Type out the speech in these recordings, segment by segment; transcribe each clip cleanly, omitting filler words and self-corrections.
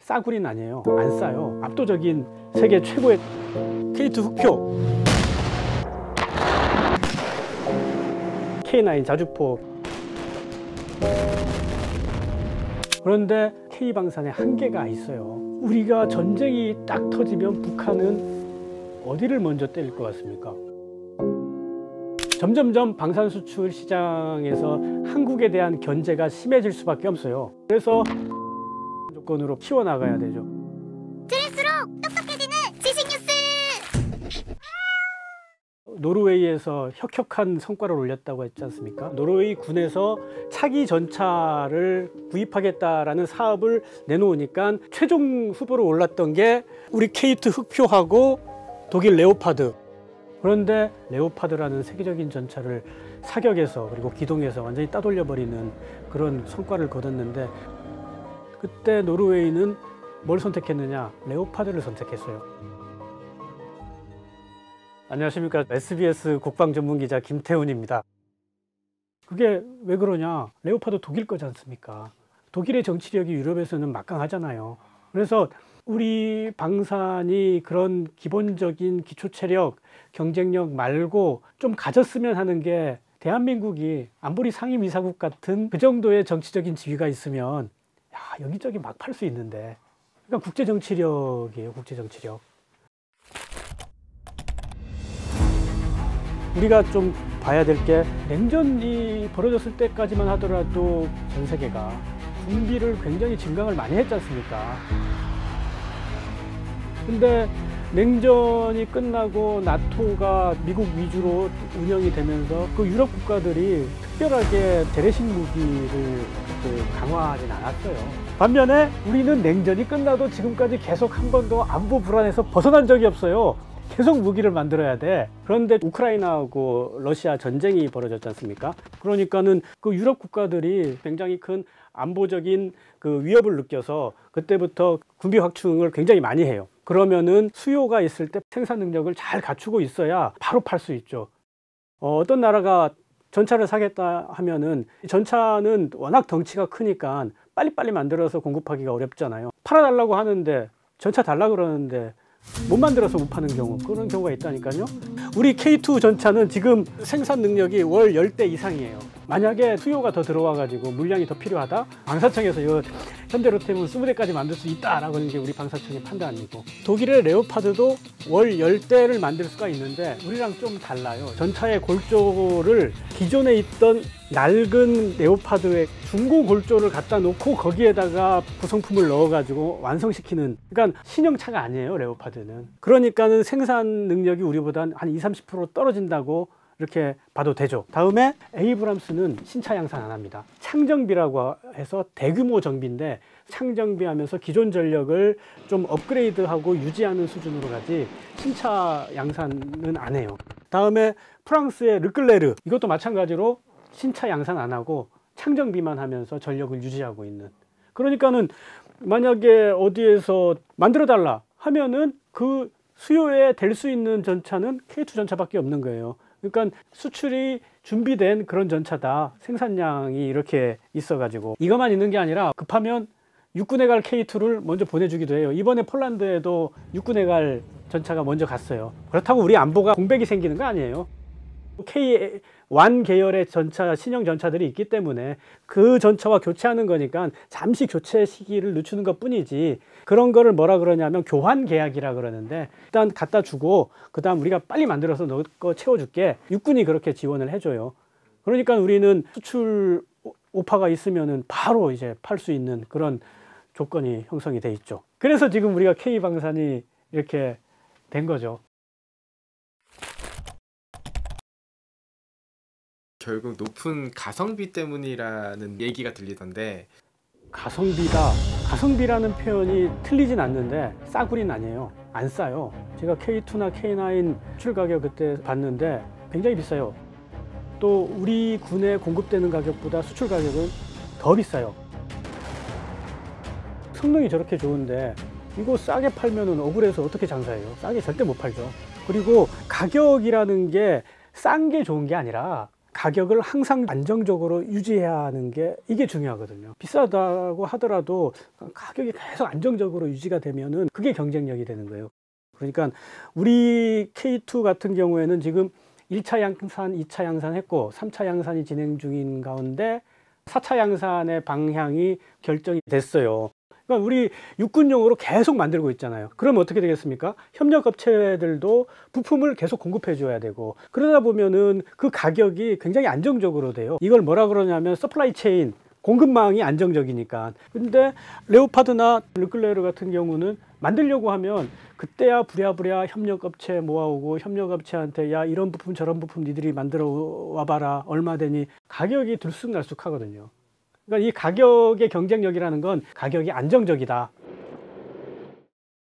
싸구리는 아니에요. 안 싸요. 압도적인 세계 최고의 K2 흑표, K9 자주포. 그런데 K방산에 한계가 있어요. 우리가 전쟁이 딱 터지면 북한은 어디를 먼저 때릴 것 같습니까? 점점점 방산 수출 시장에서 한국에 대한 견제가 심해질 수밖에 없어요. 그래서 조건으로 키워나가야 되죠. 들을수록 똑똑해지는 지식 뉴스! 노르웨이에서 혁혁한 성과를 올렸다고 했지 않습니까? 노르웨이 군에서 차기 전차를 구입하겠다라는 사업을 내놓으니까 최종 후보로 올랐던 게 우리 K2 흑표하고 독일 레오파드. 그런데 레오파드라는 세계적인 전차를 사격해서 그리고 기동해서 완전히 따돌려버리는 그런 성과를 거뒀는데, 그때 노르웨이는 뭘 선택했느냐? 레오파드를 선택했어요. 안녕하십니까. SBS 국방 전문 기자 김태훈입니다. 그게 왜 그러냐? 레오파드 독일 거지 않습니까? 독일의 정치력이 유럽에서는 막강하잖아요. 그래서 우리 방산이 그런 기본적인 기초체력, 경쟁력 말고 좀 가졌으면 하는 게, 대한민국이 안보리 상임이사국 같은 그 정도의 정치적인 지위가 있으면 여기저기 막 팔 수 있는데, 그러니까 국제정치력이에요. 국제정치력. 우리가 좀 봐야 될 게, 냉전이 벌어졌을 때까지만 하더라도 전 세계가 군비를 굉장히 증강을 많이 했지 않습니까? 근데 냉전이 끝나고 나토가 미국 위주로 운영이 되면서 그 유럽 국가들이 특별하게 재래식 무기를 강화하진 않았어요. 반면에 우리는 냉전이 끝나도 지금까지 계속 한 번도 안보 불안에서 벗어난 적이 없어요. 계속 무기를 만들어야 돼. 그런데 우크라이나하고 러시아 전쟁이 벌어졌지 않습니까? 그러니까는 그 유럽 국가들이 굉장히 큰 안보적인 그 위협을 느껴서 그때부터 군비 확충을 굉장히 많이 해요. 그러면은 수요가 있을 때 생산 능력을 잘 갖추고 있어야 바로 팔 수 있죠. 어떤 나라가 전차를 사겠다 하면은, 전차는 워낙 덩치가 크니까 빨리빨리 만들어서 공급하기가 어렵잖아요. 팔아달라고 하는데, 전차 달라고 그러는데 못 만들어서 못 파는 경우, 그런 경우가 있다니까요. 우리 K2 전차는 지금 생산 능력이 월 10대 이상이에요. 만약에 수요가 더 들어와 가지고 물량이 더 필요하다, 방사청에서 이거 현대로템은 20대까지 만들 수 있다라고 하는 게 우리 방사청의 판단이고, 독일의 레오파드도 월 10대를 만들 수가 있는데 우리랑 좀 달라요. 전차의 골조를 기존에 있던 낡은 레오파드의 중고 골조를 갖다 놓고 거기에다가 구성품을 넣어 가지고 완성시키는, 그러니까 신형차가 아니에요, 레오파드는. 그러니까는 생산 능력이 우리보다 한 20-30% 떨어진다고 이렇게 봐도 되죠. 다음에 에이브람스는 신차 양산 안 합니다. 창정비라고 해서 대규모 정비인데, 창정비하면서 기존 전력을 좀 업그레이드하고 유지하는 수준으로 가지 신차 양산은 안 해요. 다음에 프랑스의 르클레르, 이것도 마찬가지로 신차 양산 안 하고 창정비만 하면서 전력을 유지하고 있는. 그러니까는 만약에 어디에서 만들어 달라 하면은 그 수요에 될 수 있는 전차는 K2 전차밖에 없는 거예요. 그러니까 수출이 준비된 그런 전차다. 생산량이 이렇게 있어가지고 이것만 있는 게 아니라 급하면 육군에 갈 K2를 먼저 보내주기도 해요. 이번에 폴란드에도 육군에 갈 전차가 먼저 갔어요. 그렇다고 우리 안보가 공백이 생기는 거 아니에요. K1 계열의 전차, 신형 전차들이 있기 때문에 그 전차와 교체하는 거니까 잠시 교체 시기를 늦추는 것 뿐이지, 그런 거를 뭐라 그러냐면 교환 계약이라 그러는데, 일단 갖다 주고 그 다음 우리가 빨리 만들어서 너 거 채워줄게. 육군이 그렇게 지원을 해줘요. 그러니까 우리는 수출 오파가 있으면은 바로 이제 팔 수 있는 그런 조건이 형성이 돼 있죠. 그래서 지금 우리가 K방산이 이렇게 된 거죠. 결국 높은 가성비 때문이라는 얘기가 들리던데, 가성비다. 가성비라는 표현이 틀리진 않는데 싸구리는 아니에요. 안 싸요. 제가 K2나 K9 수출 가격 그때 봤는데 굉장히 비싸요. 또 우리 군에 공급되는 가격보다 수출 가격은 더 비싸요. 성능이 저렇게 좋은데 이거 싸게 팔면은 억울해서 어떻게 장사해요? 싸게 절대 못 팔죠. 그리고 가격이라는 게 싼 게 좋은 게 아니라 가격을 항상 안정적으로 유지해야 하는 게 이게 중요하거든요. 비싸다고 하더라도 가격이 계속 안정적으로 유지가 되면은 그게 경쟁력이 되는 거예요. 그러니까 우리 K2 같은 경우에는 지금 1차 양산, 2차 양산했고 3차 양산이 진행 중인 가운데 4차 양산의 방향이 결정이 됐어요. 그러니까 우리 육군용으로 계속 만들고 있잖아요. 그럼 어떻게 되겠습니까? 협력업체들도 부품을 계속 공급해 줘야 되고, 그러다 보면은 그 가격이 굉장히 안정적으로 돼요. 이걸 뭐라 그러냐면 서플라이 체인, 공급망이 안정적이니까. 근데 레오파드나 르클레르 같은 경우는 만들려고 하면 그때야 부랴부랴 협력업체 모아오고, 협력업체한테 야 이런 부품 저런 부품 니들이 만들어 와봐라, 얼마 되니, 가격이 들쑥날쑥 하거든요. 그러니까 이 가격의 경쟁력이라는 건 가격이 안정적이다.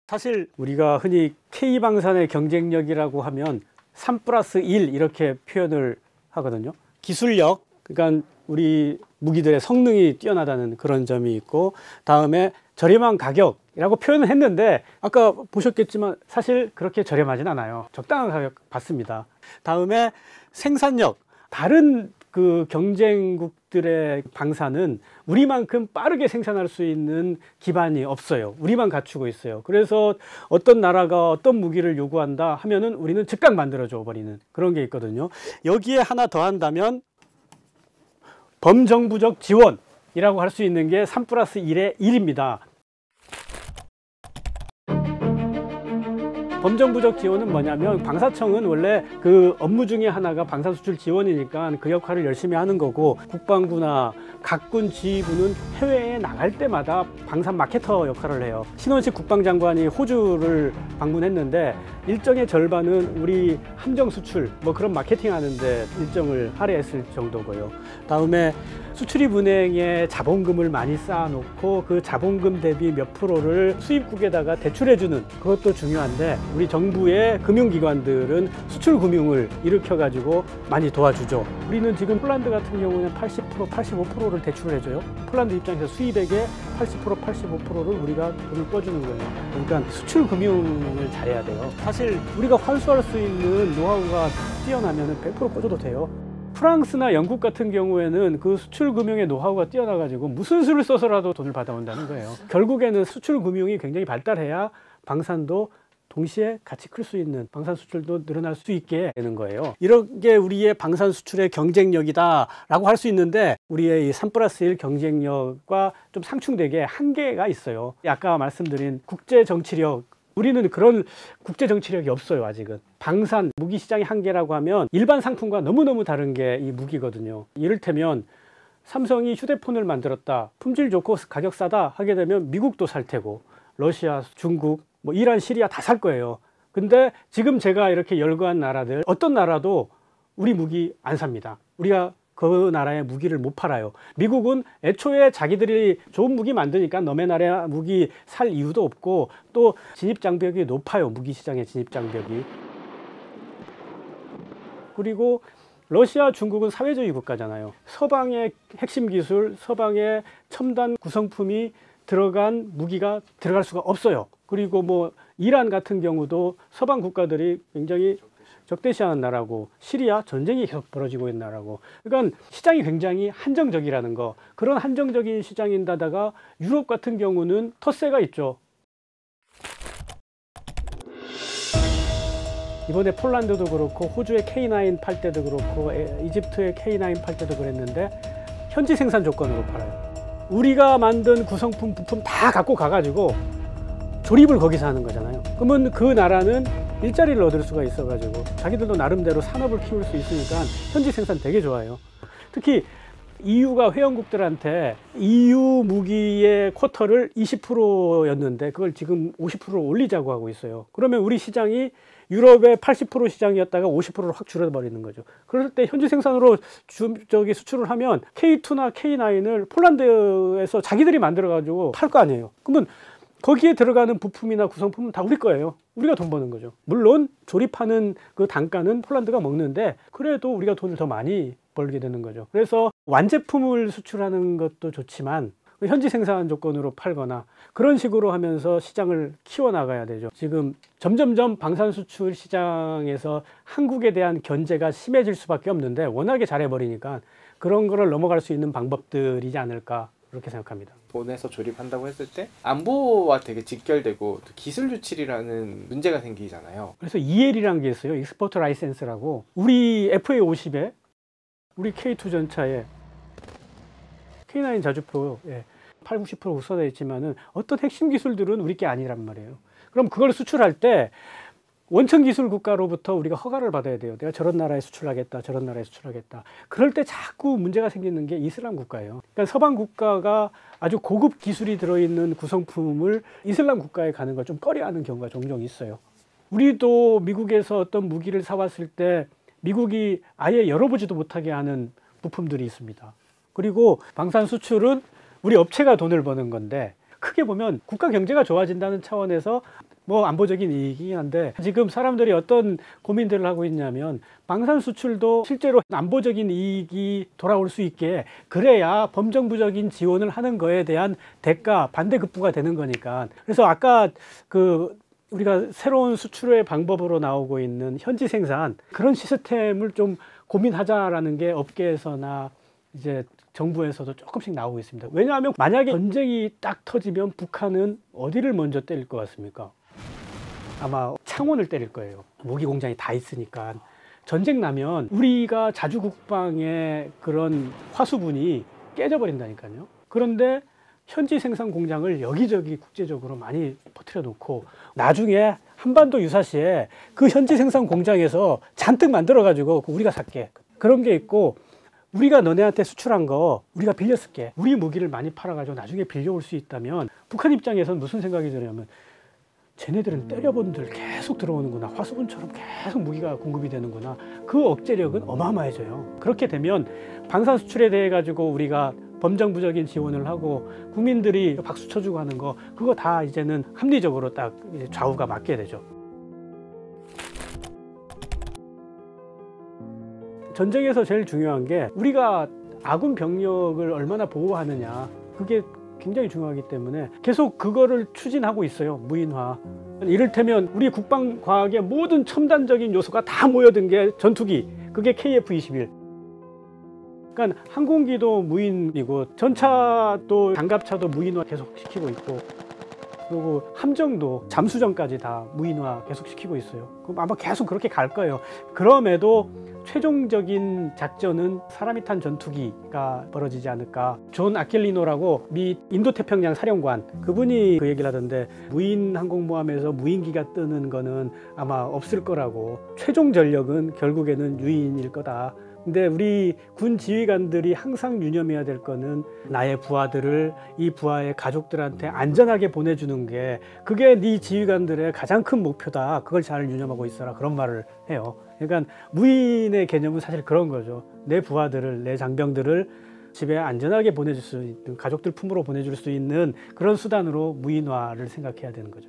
사실 우리가 흔히 K방산의 경쟁력이라고 하면 3+1 이렇게 표현을 하거든요. 기술력, 그러니까 우리 무기들의 성능이 뛰어나다는 그런 점이 있고, 다음에 저렴한 가격이라고 표현을 했는데 아까 보셨겠지만 사실 그렇게 저렴하진 않아요. 적당한 가격 받습니다. 다음에 생산력, 다른 그 경쟁국들의 방산은 우리만큼 빠르게 생산할 수 있는 기반이 없어요. 우리만 갖추고 있어요. 그래서 어떤 나라가 어떤 무기를 요구한다 하면은 우리는 즉각 만들어줘 버리는 그런 게 있거든요. 여기에 하나 더 한다면 범정부적 지원이라고 할 수 있는 게 3+1의 1입니다. 범정부적 지원은 뭐냐면, 방사청은 원래 그 업무 중에 하나가 방산 수출 지원이니까 그 역할을 열심히 하는 거고, 국방부나 각군 지휘부는 해외에 나갈 때마다 방산 마케터 역할을 해요. 신원식 국방장관이 호주를 방문했는데 일정의 절반은 우리 함정 수출 뭐 그런 마케팅 하는데 일정을 할애했을 정도고요. 다음에 수출입은행에 자본금을 많이 쌓아놓고 그 자본금 대비 몇 프로를 수입국에다가 대출해주는, 그것도 중요한데 우리 정부의 금융기관들은 수출금융을 일으켜가지고 많이 도와주죠. 우리는 지금 폴란드 같은 경우는 80%, 85%를 대출을 해줘요. 폴란드 입장에서 수입액의 80%, 85%를 우리가 돈을 꿔주는 거예요. 그러니까 수출금융을 잘해야 돼요. 사실 우리가 환수할 수 있는 노하우가 뛰어나면 100% 꿔줘도 돼요. 프랑스나 영국 같은 경우에는 그 수출금융의 노하우가 뛰어나가지고 무슨 수를 써서라도 돈을 받아온다는 거예요. 결국에는 수출금융이 굉장히 발달해야 방산도 동시에 같이 클 수 있는, 방산 수출도 늘어날 수 있게 되는 거예요. 이런 게 우리의 방산 수출의 경쟁력이다 라고 할 수 있는데, 우리의 이 3+1 경쟁력과 좀 상충되게 한계가 있어요. 아까 말씀드린 국제 정치력, 우리는 그런 국제 정치력이 없어요. 아직은. 방산 무기 시장의 한계라고 하면 일반 상품과 너무너무 다른 게 이 무기거든요. 이를테면 삼성이 휴대폰을 만들었다, 품질 좋고 가격 싸다 하게 되면 미국도 살 테고, 러시아, 중국, 뭐 이란, 시리아 다 살 거예요. 근데 지금 제가 이렇게 열거한 나라들, 어떤 나라도 우리 무기 안 삽니다. 우리가 그 나라의 무기를 못 팔아요. 미국은 애초에 자기들이 좋은 무기 만드니까 너네 나라 무기 살 이유도 없고, 또 진입장벽이 높아요. 무기 시장의 진입장벽이. 그리고 러시아, 중국은 사회주의 국가잖아요. 서방의 핵심 기술, 서방의 첨단 구성품이 들어간 무기가 들어갈 수가 없어요. 그리고 뭐 이란 같은 경우도 서방 국가들이 굉장히 적대시하는 나라고, 시리아 전쟁이 계속 벌어지고 있는 나라고. 그러니까 시장이 굉장히 한정적이라는 거. 그런 한정적인 시장인데다가 유럽 같은 경우는 텃세가 있죠. 이번에 폴란드도 그렇고, 호주의 K9 팔 때도 그렇고, 이집트의 K9 팔 때도 그랬는데 현지 생산 조건으로 팔아요. 우리가 만든 구성품, 부품 다 갖고 가가지고 조립을 거기서 하는 거잖아요. 그러면 그 나라는 일자리를 얻을 수가 있어가지고 자기들도 나름대로 산업을 키울 수 있으니까 현지 생산 되게 좋아요. 특히 EU가 회원국들한테 EU 무기의 쿼터를 20%였는데 그걸 지금 50%로 올리자고 하고 있어요. 그러면 우리 시장이 유럽의 80% 시장이었다가 50%로 확 줄어버리는 거죠. 그럴 때 현지 생산으로 수출을 하면 K2나 K9을 폴란드에서 자기들이 만들어가지고 팔 거 아니에요. 그러면 거기에 들어가는 부품이나 구성품은 다 우리 거예요. 우리가 돈 버는 거죠. 물론 조립하는 그 단가는 폴란드가 먹는데 그래도 우리가 돈을 더 많이 벌게 되는 거죠. 그래서 완제품을 수출하는 것도 좋지만 현지 생산 조건으로 팔거나 그런 식으로 하면서 시장을 키워나가야 되죠. 지금 점점점 방산 수출 시장에서 한국에 대한 견제가 심해질 수밖에 없는데 워낙에 잘해버리니까 그런 거를 넘어갈 수 있는 방법들이지 않을까 그렇게 생각합니다. 본에서 조립한다고 했을 때 안보와 되게 직결되고 또 기술 유출이라는 문제가 생기잖아요. 그래서 EL이라는 게 있어요. 익스포트 라이센스라고. 우리 FA50에 우리 K2 전차에 K9 자주포에 80~90% 써 있지만은 어떤 핵심 기술들은 우리 게 아니란 말이에요. 그럼 그걸 수출할 때 원천 기술 국가로부터 우리가 허가를 받아야 돼요. 내가 저런 나라에 수출하겠다, 저런 나라에 수출하겠다. 그럴 때 자꾸 문제가 생기는 게 이슬람 국가예요. 그러니까 서방 국가가 아주 고급 기술이 들어있는 구성품을 이슬람 국가에 가는 걸 좀 꺼려하는 경우가 종종 있어요. 우리도 미국에서 어떤 무기를 사왔을 때 미국이 아예 열어보지도 못하게 하는 부품들이 있습니다. 그리고 방산 수출은 우리 업체가 돈을 버는 건데 크게 보면 국가 경제가 좋아진다는 차원에서 뭐 안보적인 이익이긴 한데 지금 사람들이 어떤 고민들을 하고 있냐면 방산 수출도 실제로 안보적인 이익이 돌아올 수 있게 그래야 범정부적인 지원을 하는 거에 대한 대가 반대급부가 되는 거니까. 그래서 아까 우리가 새로운 수출의 방법으로 나오고 있는 현지 생산 그런 시스템을 좀 고민하자라는 게 업계에서나 이제 정부에서도 조금씩 나오고 있습니다. 왜냐하면 만약에 전쟁이 딱 터지면 북한은 어디를 먼저 때릴 것 같습니까? 아마 창원을 때릴 거예요. 무기 공장이 다 있으니까. 전쟁 나면 우리가 자주국방의 그런 화수분이 깨져버린다니까요. 그런데 현지 생산 공장을 여기저기 국제적으로 많이 퍼뜨려 놓고 나중에 한반도 유사시에 그 현지 생산 공장에서 잔뜩 만들어 가지고 우리가 살게. 그런 게 있고 우리가 너네한테 수출한 거 우리가 빌렸을게. 우리 무기를 많이 팔아가지고 나중에 빌려올 수 있다면 북한 입장에서는 무슨 생각이 들냐면 쟤네들은 때려본들 계속 들어오는구나. 화수분처럼 계속 무기가 공급이 되는구나. 그 억제력은 어마어마해져요. 그렇게 되면 방산 수출에 대해 가지고 우리가 범정부적인 지원을 하고 국민들이 박수 쳐주고 하는 거 그거 다 이제는 합리적으로 딱 좌우가 맞게 되죠. 전쟁에서 제일 중요한 게 우리가 아군 병력을 얼마나 보호하느냐 그게 굉장히 중요하기 때문에 계속 그거를 추진하고 있어요. 무인화. 이를테면 우리 국방과학의 모든 첨단적인 요소가 다 모여든 게 전투기. 그게 KF-21. 그러니까 항공기도 무인이고 전차도 장갑차도 무인화 계속 시키고 있고 그리고 함정도 잠수정까지 다 무인화 계속 시키고 있어요. 그럼 아마 계속 그렇게 갈 거예요. 그럼에도 최종적인 작전은 사람이 탄 전투기가 벌어지지 않을까. 존 아킬리노라고 미 인도태평양 사령관 그분이 그 얘기를 하던데 무인 항공모함에서 무인기가 뜨는 거는 아마 없을 거라고. 최종 전력은 결국에는 유인일 거다. 근데 우리 군 지휘관들이 항상 유념해야 될 거는 나의 부하들을 이 부하의 가족들한테 안전하게 보내주는 게 그게 네 지휘관들의 가장 큰 목표다. 그걸 잘 유념하고 있어라. 그런 말을 해요. 그러니까 무인의 개념은 사실 그런 거죠. 내 부하들을, 내 장병들을 집에 안전하게 보내줄 수 있는, 가족들 품으로 보내줄 수 있는 그런 수단으로 무인화를 생각해야 되는 거죠.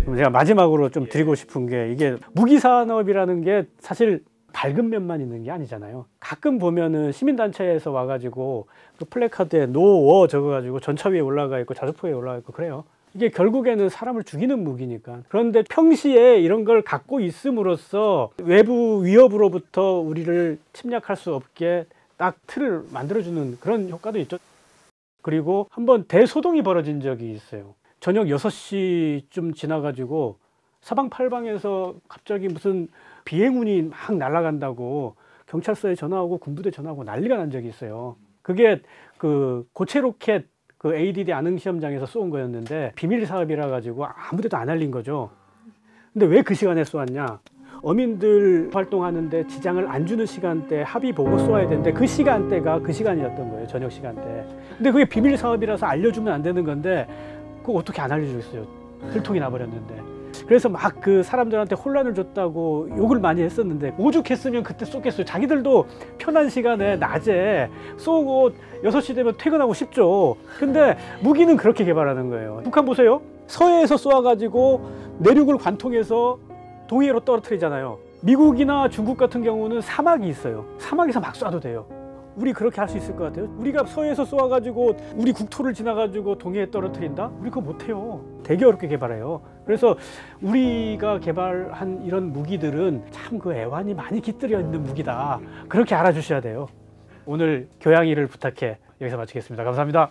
그럼 제가 마지막으로 좀 드리고 싶은 게 이게 무기산업이라는 게 사실 밝은 면만 있는 게 아니잖아요. 가끔 보면은 시민단체에서 와가지고 그 플래카드에 노워 적어가지고 전차 위에 올라가 있고 자주포에 올라가 있고 그래요. 이게 결국에는 사람을 죽이는 무기니까. 그런데 평시에 이런 걸 갖고 있음으로써 외부 위협으로부터 우리를 침략할 수 없게 딱 틀을 만들어주는 그런 효과도 있죠. 그리고 한번 대소동이 벌어진 적이 있어요. 저녁 6시쯤 지나가지고 사방팔방에서 갑자기 무슨 비행운이 막 날아간다고 경찰서에 전화하고 군부대 전화하고 난리가 난 적이 있어요. 그게 그 고체 로켓 그 ADD 안흥 시험장에서 쏜 거였는데 비밀 사업이라 가지고 아무데도 안 알린 거죠. 근데 왜 그 시간에 쏘았냐? 어민들 활동하는데 지장을 안 주는 시간대 합의 보고 쏘아야 되는데 그 시간대가 그 시간이었던 거예요. 저녁 시간대. 근데 그게 비밀 사업이라서 알려주면 안 되는 건데 그거 어떻게 안 알려주겠어요? 들통이 나버렸는데. 그래서 막 그 사람들한테 혼란을 줬다고 욕을 많이 했었는데 오죽했으면 그때 쏘겠어요. 자기들도 편한 시간에 낮에 쏘고 6시 되면 퇴근하고 싶죠. 근데 무기는 그렇게 개발하는 거예요. 북한 보세요. 서해에서 쏘아가지고 내륙을 관통해서 동해로 떨어뜨리잖아요. 미국이나 중국 같은 경우는 사막이 있어요. 사막에서 막 쏴도 돼요. 우리 그렇게 할 수 있을 것 같아요? 우리가 서해에서 쏘아가지고 우리 국토를 지나가지고 동해에 떨어뜨린다? 우리 그거 못해요. 되게 어렵게 개발해요. 그래서 우리가 개발한 이런 무기들은 참 그 애환이 많이 깃들여 있는 무기다. 그렇게 알아주셔야 돼요. 오늘 교양이를 부탁해 여기서 마치겠습니다. 감사합니다.